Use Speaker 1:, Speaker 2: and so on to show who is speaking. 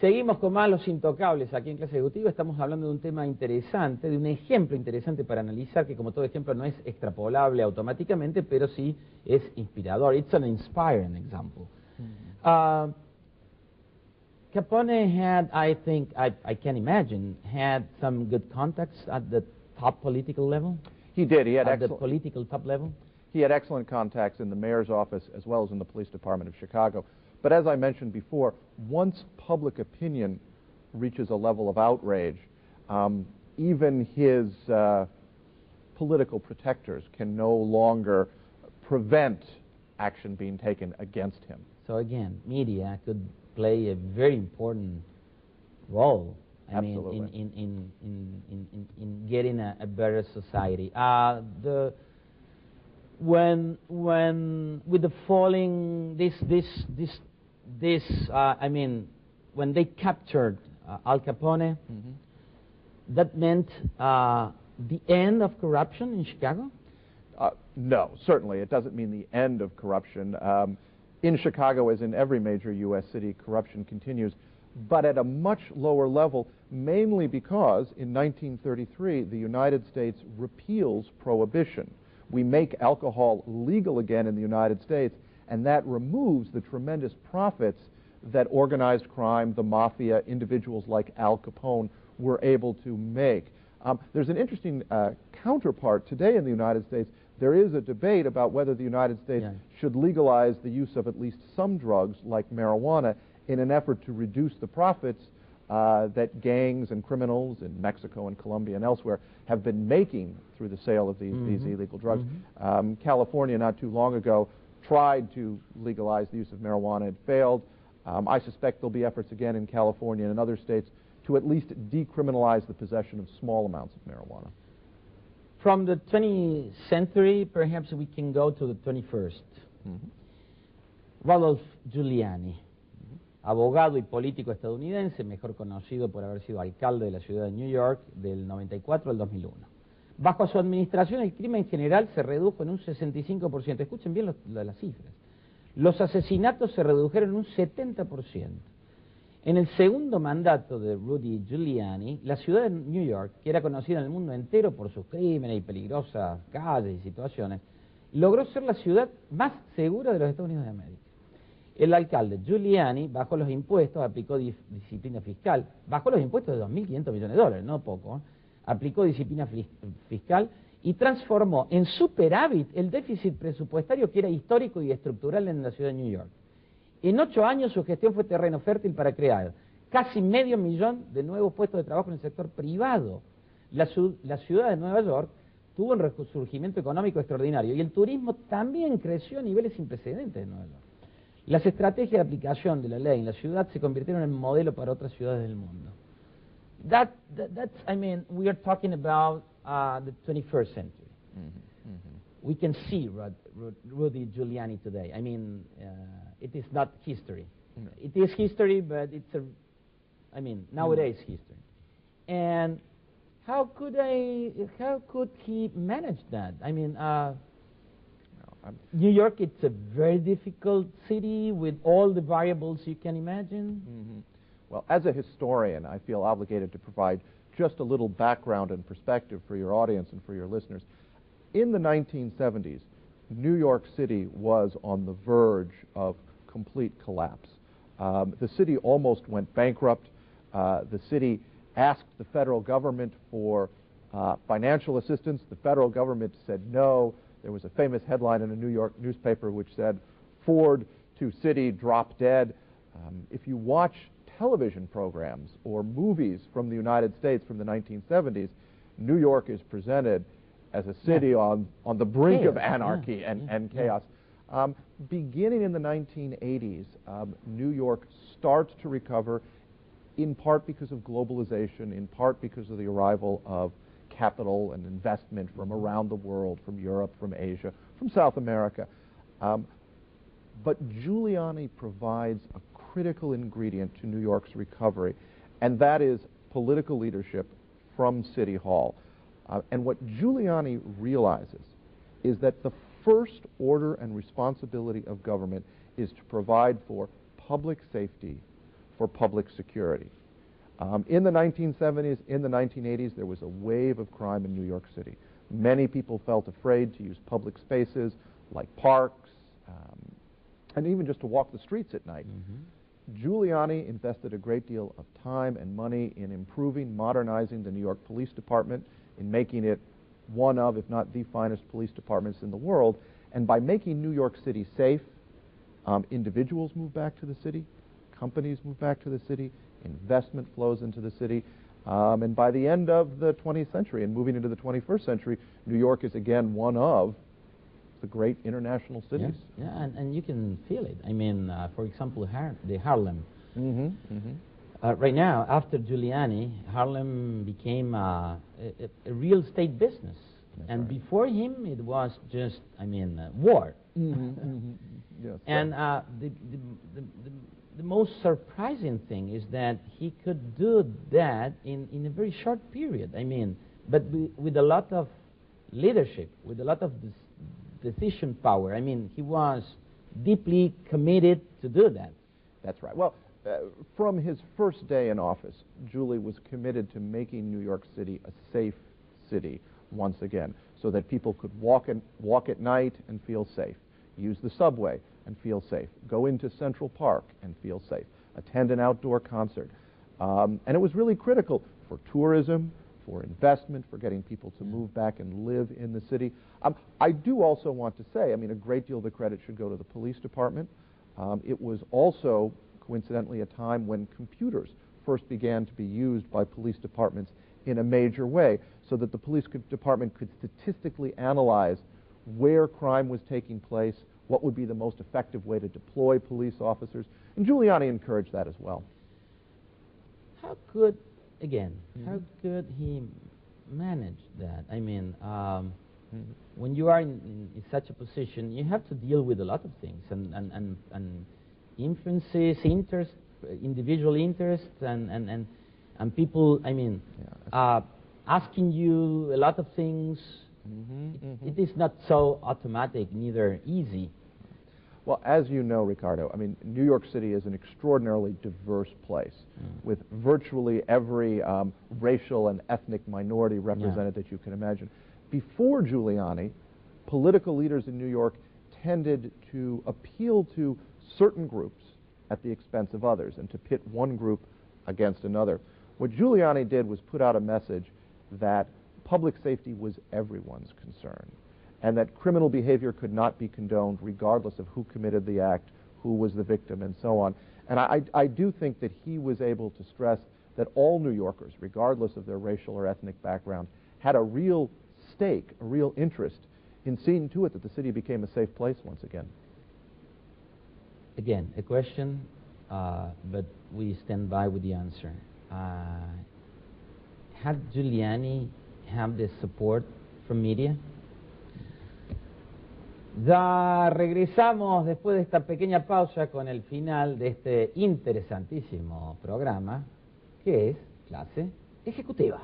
Speaker 1: Seguimos con más los intocables aquí en Clase Ejecutiva. Estamos hablando de un tema interesante, de un ejemplo interesante para analizar, que como todo ejemplo no es extrapolable automáticamente, pero sí es inspirador. It's an inspiring example. Capone had, I think, I can imagine, had some good contacts at the top political level?
Speaker 2: He did. He had
Speaker 1: at the political top level?
Speaker 2: He had excellent contacts in the mayor's office as well as in the police department of Chicago. But as I mentioned before, once public opinion reaches a level of outrage, even his political protectors can no longer prevent action being taken against him.
Speaker 1: So again, media could play a very important role.
Speaker 2: Absolutely.
Speaker 1: In getting a better society. When with the falling when they captured Al Capone, that meant the end of corruption in Chicago?
Speaker 2: No, certainly. It doesn't mean the end of corruption. In Chicago, as in every major U.S. city, corruption continues, but at a much lower level, mainly because in 1933, the United States repeals prohibition. We make alcohol legal again in the United States, and that removes the tremendous profits that organized crime, the mafia, individuals like Al Capone were able to make. There's an interesting counterpart today in the United States. There is a debate about whether the United States should legalize the use of at least some drugs like marijuana in an effort to reduce the profits that gangs and criminals in Mexico and Colombia and elsewhere have been making through the sale of these illegal drugs. California not too long ago tried to legalize the use of marijuana. It failed. I suspect there'll be efforts again in California and other states to at least decriminalize the possession of small amounts of marijuana.
Speaker 1: From the 20th century, perhaps we can go to the 21st. Rudolph Giuliani, abogado y político estadounidense, mejor conocido por haber sido alcalde de la ciudad de New York del 94 al 2001. Bajo su administración, el crimen general se redujo en un 65%. Escuchen bien las cifras. Los asesinatos se redujeron en un 70%. En el segundo mandato de Rudy Giuliani, la ciudad de New York, que era conocida en el mundo entero por sus crímenes y peligrosas calles y situaciones, logró ser la ciudad más segura de los Estados Unidos de América. El alcalde Giuliani bajó los impuestos, aplicó disciplina fiscal, bajó los impuestos de $2.500 millones, no poco, aplicó disciplina fiscal y transformó en superávit el déficit presupuestario que era histórico y estructural en la ciudad de New York. En 8 años su gestión fue terreno fértil para crear casi 500.000 de nuevos puestos de trabajo en el sector privado. La ciudad de Nueva York tuvo un resurgimiento económico extraordinario y el turismo también creció a niveles sin precedentes en Nueva York. Las estrategias de aplicación de la ley en la ciudad se convirtieron en modelo para otras ciudades del mundo. We are talking about the 21st century. We can see Rudy Giuliani today. It is not history. No. It is history, but it's nowadays history. And how could he manage that? New York, it's a very difficult city with all the variables you can imagine.
Speaker 2: Well, as a historian, I feel obligated to provide just a little background and perspective for your audience and for your listeners. In the 1970s, New York City was on the verge of complete collapse. The city almost went bankrupt. The city asked the federal government for financial assistance. The federal government said no. There was a famous headline in a New York newspaper which said, "Ford to city, drop dead." If you watch television programs or movies from the United States from the 1970s, New York is presented as a city on the brink of anarchy and chaos. Beginning in the 1980s, New York starts to recover, in part because of globalization, in part because of the arrival of capital and investment from around the world, from Europe, from Asia, from South America. But Giuliani provides a critical ingredient to New York's recovery, and that is political leadership from City Hall. And what Giuliani realizes is that the first order and responsibility of government is to provide for public safety, for public security. In the 1970s, in the 1980s, there was a wave of crime in New York City. Many people felt afraid to use public spaces like parks, and even just to walk the streets at night. Giuliani invested a great deal of time and money in improving, modernizing the New York Police Department, in making it one of, if not the finest police departments in the world. And by making New York City safe, individuals move back to the city, companies move back to the city, investment flows into the city. And by the end of the 20th century and moving into the 21st century, New York is again one of the great international cities.
Speaker 1: Yeah, and you can feel it. I mean, for example, the Harlem. Right now, after Giuliani, Harlem became a real estate business.
Speaker 2: That's
Speaker 1: and
Speaker 2: right.
Speaker 1: Before him, it was just, I mean, war.
Speaker 2: Yes,
Speaker 1: And the most surprising thing is that he could do that in a very short period. I mean, but with a lot of leadership, with a lot of decision power. I mean, he was deeply committed to do that.
Speaker 2: That's right. Well, from his first day in office, Giuliani was committed to making New York City a safe city once again, so that people could walk at night and feel safe, use the subway and feel safe, go into Central Park and feel safe, attend an outdoor concert. And it was really critical for tourism, for investment, for getting people to move back and live in the city. I do also want to say, I mean, a great deal of the credit should go to the police department. It was also, coincidentally, a time when computers first began to be used by police departments in a major way, so that the police department could statistically analyze where crime was taking place, what would be the most effective way to deploy police officers, and Giuliani encouraged that as well.
Speaker 1: How could, again, how could he manage that? I mean, when you are in such a position, you have to deal with a lot of things, and influences, interest, individual interests, and people, I mean, asking you a lot of things. It is not so automatic, neither easy.
Speaker 2: Well, as you know, Ricardo, I mean, New York City is an extraordinarily diverse place, with virtually every racial and ethnic minority represented that you can imagine. Before Giuliani, political leaders in New York tended to appeal to certain groups at the expense of others, and to pit one group against another. What Giuliani did was put out a message that public safety was everyone's concern, and that criminal behavior could not be condoned regardless of who committed the act, who was the victim, and so on. And I do think that he was able to stress that all New Yorkers, regardless of their racial or ethnic background, had a real stake, a real interest in seeing to it that the city became a safe place once again.
Speaker 1: Again, a question, but we stand by with the answer. Had Giuliani have the support from media? Ya regresamos después de esta pequeña pausa con el final de este interesantísimo programa que es Clase Ejecutiva.